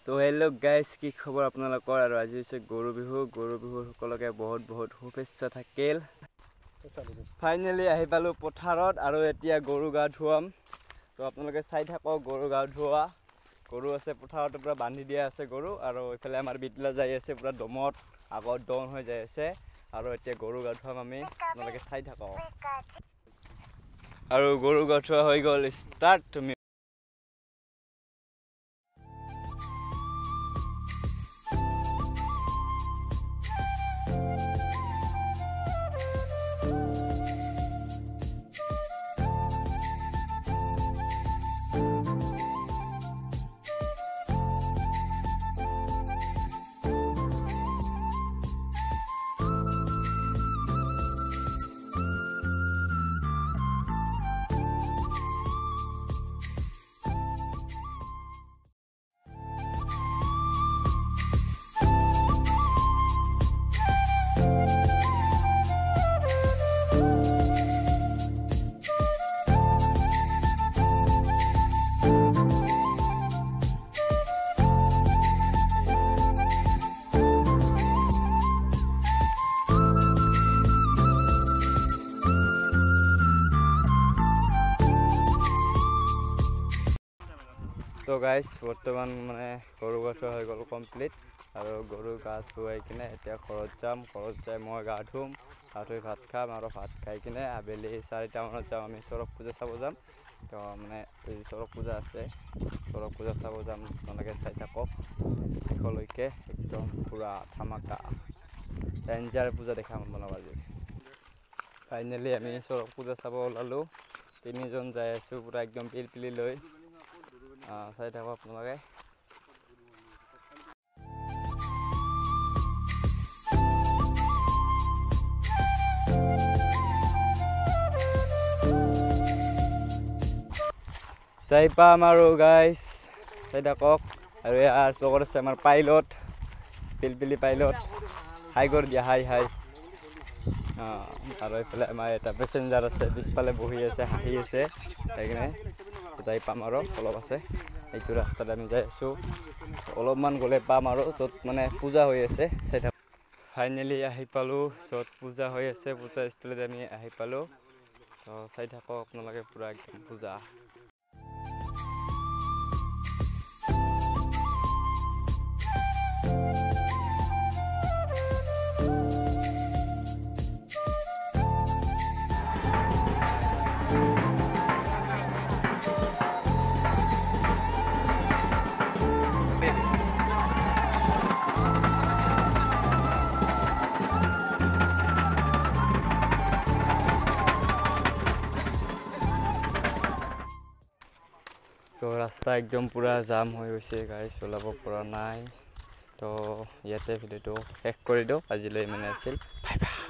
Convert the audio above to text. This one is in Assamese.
তো হেল্ল' গাইজ, কি খবৰ আপোনালোকৰ? আৰু আজি হৈছে গৰু বিহুৰ সকলোকে বহুত বহুত শুভেচ্ছা থাকিল। ফাইনেলি আহি পালোঁ পথাৰত আৰু এতিয়া গৰু গা ধুৱাম। তো আপোনালোকে চাই থাকক গৰু গা ধুওৱা। গৰু আছে পথাৰত, পূৰা বান্ধি দিয়া আছে গৰু, আৰু এইফালে আমাৰ বিটলা যাই আছে পূৰা দমত, আগত দন হৈ যাই আছে। আৰু এতিয়া গৰু গা ধুৱাম আমি, আপোনালোকে চাই থাকক। আৰু গৰু গা ধুওৱা হৈ গ'ল, ষ্টাৰ্ট তুমি। তো গাইজ, বৰ্তমান মানে গৰু গা ধোৱা হৈ গ'ল কমপ্লিট, আৰু গৰু গা ধুৱাই কিনে এতিয়া ঘৰত যাম। ঘৰত যাই মই গা ধুম, গা ধুই ভাত খাম, আৰু ভাত খাই কিনে আবেলি 4টা মানত যাম আমি চৰক পূজা চাব যাম। তো মানে এই চৰক পূজা আছে, চৰক পূজা চাব যাম। আপোনালোকে চাই থাকক শেষলৈকে, একদম পূৰা ধামাকা ডেঞ্জাৰ পূজা দেখাম আপোনালোকক আজি। ফাইনেলি আমি চৰক পূজা চাব ওলালোঁ, 3জন যাই আছোঁ পূৰা একদম পিলপিলি লৈ। চাই থাকক আপোনালোকে। চাই পাম আৰু গাইজ, চাই থাকক। আৰু ইয়াৰ লগত আছে আমাৰ পাইলট, পিলপিলি পাইলট। হাই কৰি দিয়া, হাই হাই। আৰু এইফালে আমাৰ এটা পেচেঞ্জাৰ আছে, পিছফালে বহি আছে, হাঁহি আছে। সেইকাৰণে যাই পাম আৰু অলপ আছে, এইটো ৰাস্তাত আমি যাই আছোঁ। অলপমান গ'লে পাম আৰু য'ত মানে পূজা হৈ আছে, চাই থাকক। ফাইনেলি আহি পালোঁ য'ত পূজা হৈ আছে, পূজা স্থলীত আমি আহি পালোঁ। তো চাই থাকক আপোনালোকে, পূৰা একদম পূজা। তো ৰাস্তা একদম পূৰা জাম হৈ গৈছে গাড়ী চলাব পৰা নাই। তো ইয়াতে ভিডিঅ'টো শেষ কৰি দিওঁ, আজিলৈ মানে আছিল। Bye bye.